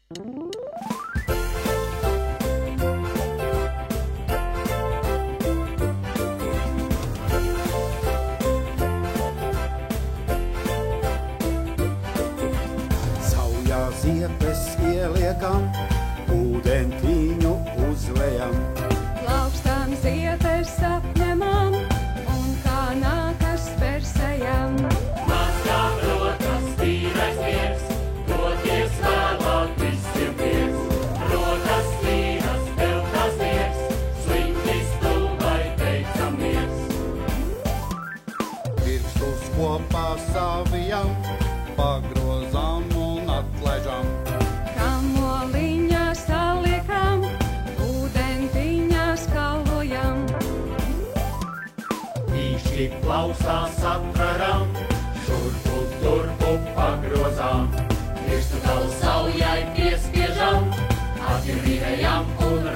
Saujā ziepes ieliekam, ūdentiņu uzlejam. Plaukstām ziepes apņemam un kā nākas persējam. Mazgām rokas, tīrais miers, doties vēlāk visiem prieks. Rokas tīras, tev tas miers, slinkis tūbai teicamies. Pirkstus kopā savijam, pagrozām un atlaižam. Kamoliņā saliekam, ūdentiņā skalojam. Īšķi klausās atveram, šurpu turpu pagrozām. Pirkstu galu saujai piespiežam, atvirījām un